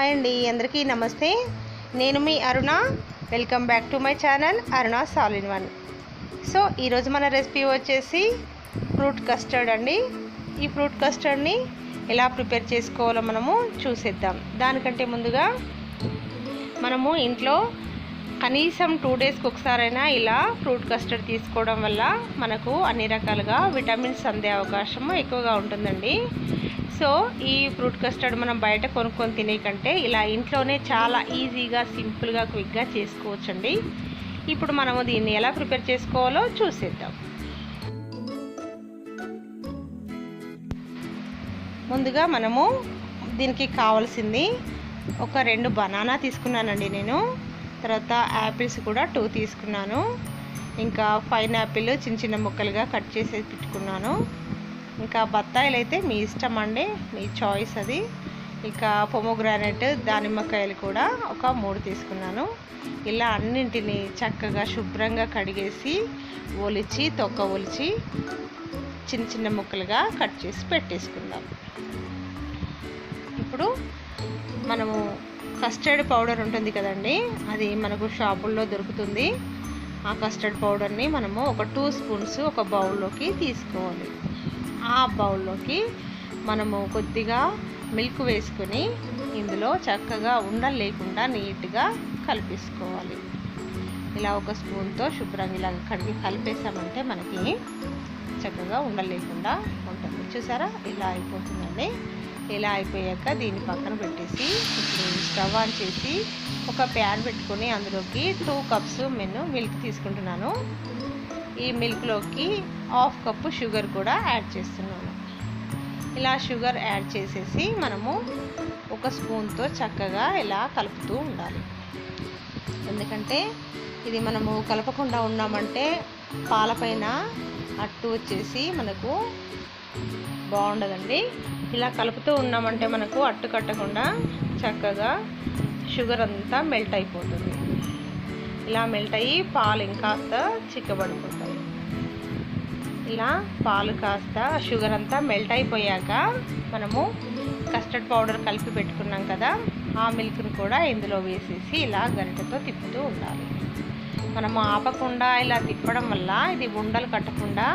Hi అండి, అందరికీ నమస్తే. నేను మీ Aruna. Welcome back to my channel Aruna all in one. So ఈరోజు మన రెసిపీ వచ్చేసి ఫ్రూట్ కస్టర్డ్ అండి. ఈ ఫ్రూట్ కస్టర్డ్ని ఎలా ప్రిపేర్ చేసుకోవాలో మనము చూసేద్దాం. దానికంటే ముందుగా మనము ఇంట్లో కనీసం 2 డేస్కి ఒకసారైనా ఇలా ఫ్రూట్ కస్టర్డ్ తీసుకోవడం వల్ల మనకు అన్ని రకాలుగా విటమిన్స్ అందే అవకాశం ఎక్కువగా ఉంటుందండి. సో ఈ ఫ్రూట్ కస్టర్డ్ మనం బయట కొనుక్కొని తినే కంటే ఇలా ఇంట్లోనే చాలా ఈజీగా, సింపుల్గా, క్విక్గా చేసుకోవచ్చండి. ఇప్పుడు మనము దీన్ని ఎలా ప్రిపేర్ చేసుకోవాలో చూసేద్దాం. ముందుగా మనము దీనికి కావాల్సింది ఒక 2 బనానా తీసుకున్నానండి నేను. తర్వాత యాపిల్స్ కూడా 2 తీసుకున్నాను. ఇంకా పైనాపిల్ చిన్న చిన్న ముక్కలుగా కట్ చేసి పెట్టుకున్నాను. ఇంకా బత్తాయిలు అయితే మీ ఇష్టం అండి, మీ చాయిస్ అది. ఇక పొమోగ్రానైట్, దానిమ్మకాయలు కూడా ఒక 3 తీసుకున్నాను. ఇలా అన్నింటినీ చక్కగా శుభ్రంగా కడిగేసి ఒలిచి, తొక్క ఒలిచి చిన్న చిన్న ముక్కలుగా కట్ చేసి పెట్టేసుకుందాం. ఇప్పుడు మనము కస్టర్డ్ పౌడర్ ఉంటుంది కదండి, అది మనకు షాపుల్లో దొరుకుతుంది. ఆ కస్టర్డ్ పౌడర్ని మనము ఒక 2 స్పూన్స్ ఒక బౌల్లోకి తీసుకోవాలి. ఆ బౌల్లోకి మనము కొద్దిగా మిల్క్ వేసుకొని ఇందులో చక్కగా ఉండలు లేకుండా నీట్గా కలిపేసుకోవాలి. ఇలా ఒక స్పూన్తో శుభ్రంగా ఇలా కడిగి కలిపేసామంటే మనకి చక్కగా ఉండలు లేకుండా ఉంటుంది. చూసారా, ఇలా అయిపోతుందండి. ఇలా అయిపోయాక దీన్ని పక్కన పెట్టేసి ఇప్పుడు స్టవ్ ఆన్ చేసి ఒక ప్యాన్ పెట్టుకొని అందులోకి 2 కప్స్ నేను మిల్క్ తీసుకుంటున్నాను. ఈ మిల్క్లోకి 1/2 కప్పు షుగర్ కూడా యాడ్ చేస్తున్నాను. ఇలా షుగర్ యాడ్ చేసేసి మనము ఒక స్పూన్తో చక్కగా ఇలా కలుపుతూ ఉండాలి. ఎందుకంటే ఇది మనము కలపకుండా ఉన్నామంటే పాలపైన అట్టు వచ్చేసి మనకు బాగుండదండి. ఇలా కలుపుతూ ఉన్నామంటే మనకు అట్టు కట్టకుండా చక్కగా షుగర్ అంతా మెల్ట్ అయిపోతుంది. ఇలా మెల్ట్ అయ్యి పాలు ఇంకాస్త చిక్కబడిపోతాయి. ఇలా పాలు కాస్త షుగర్ అంతా మెల్ట్ అయిపోయాక మనము కస్టర్డ్ పౌడర్ కలిపి పెట్టుకున్నాం కదా, ఆ మిల్క్ని కూడా ఇందులో వేసేసి ఇలా గరిటెతో తిప్పుతూ ఉండాలి. మనము ఆపకుండా ఇలా తిప్పడం వల్ల ఇది ఉండలు కట్టకుండా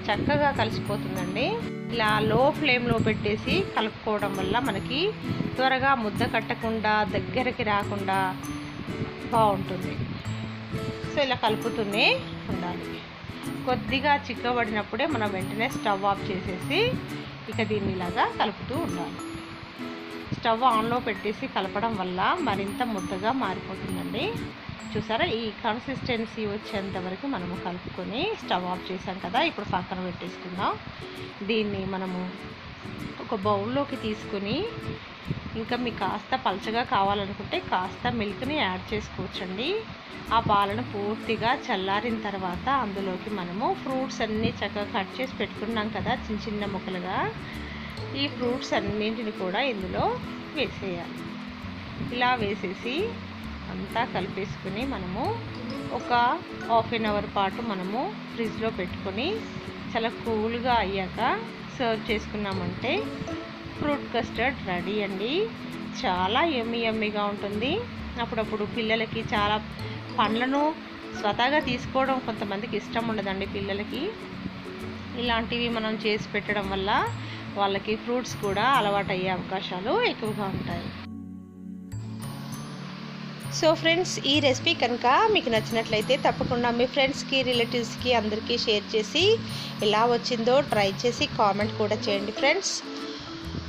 చక్కగా కలిసిపోతుందండి. ఇలా లో ఫ్లేమ్లో పెట్టేసి కలుపుకోవడం వల్ల మనకి త్వరగా ముద్ద కట్టకుండా, దగ్గరికి రాకుండా బాగుంటుంది. సో ఇలా కలుపుతూనే ఉండాలి. కొద్దిగా చిక్కబడినప్పుడే మనం వెంటనే స్టవ్ ఆఫ్ చేసేసి ఇక దీన్ని ఇలాగా కలుపుతూ ఉండాలి. స్టవ్ ఆన్లో పెట్టేసి కలపడం వల్ల మరింత ముద్దగా మారిపోతుందండి. చూసారా, ఈ కన్సిస్టెన్సీ వచ్చేంత వరకు మనము కలుపుకొని స్టవ్ ఆఫ్ చేసాం కదా, ఇప్పుడు పక్కన పెట్టేసుకుందాం. దీన్ని మనము ఒక బౌల్లోకి తీసుకొని ఇంకా మీకు కాస్త పలచగా కావాలనుకుంటే కాస్త మిల్క్ని యాడ్ చేసుకోవచ్చండి. ఆ పాలను పూర్తిగా చల్లారిన తర్వాత అందులోకి మనము ఫ్రూట్స్ అన్నీ చక్కగా కట్ చేసి పెట్టుకున్నాం కదా చిన్న చిన్న ముక్కలుగా, ఈ ఫ్రూట్స్ అన్నింటిని కూడా ఇందులో వేసేయాలి. ఇలా వేసేసి అంతా కలిపేసుకుని మనము ఒక 1/2 అవర్ పాటు మనము ఫ్రిడ్జ్లో పెట్టుకొని చాలా కూల్గా అయ్యాక సర్వ్ చేసుకున్నామంటే ఫ్రూట్ కస్టర్డ్ రెడీ అండి. చాలా యమ్మీగా ఉంటుంది. అప్పుడప్పుడు పిల్లలకి చాలా పండ్లను స్వతహాగా తీసుకోవడం కొంతమందికి ఇష్టం ఉండదండి పిల్లలకి. ఇలాంటివి మనం చేసి పెట్టడం వల్ల వాళ్ళకి ఫ్రూట్స్ కూడా అలవాటు అయ్యే అవకాశాలు ఎక్కువగా ఉంటాయి. సో ఫ్రెండ్స్, ఈ రెసిపీ కనుక మీకు నచ్చినట్లయితే తప్పకుండా మీ ఫ్రెండ్స్కి, రిలేటివ్స్కి అందరికీ షేర్ చేసి ఎలా వచ్చిందో ట్రై చేసి కామెంట్ కూడా చేయండి ఫ్రెండ్స్.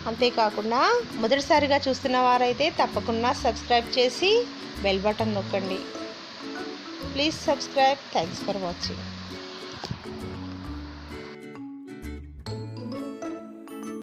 అంతేకాకుండా మొదటిసారిగా చూస్తున్న వారైతే తప్పకుండా సబ్స్క్రైబ్ చేసి బెల్ బటన్ నొక్కండి. Please subscribe. Thanks for watching.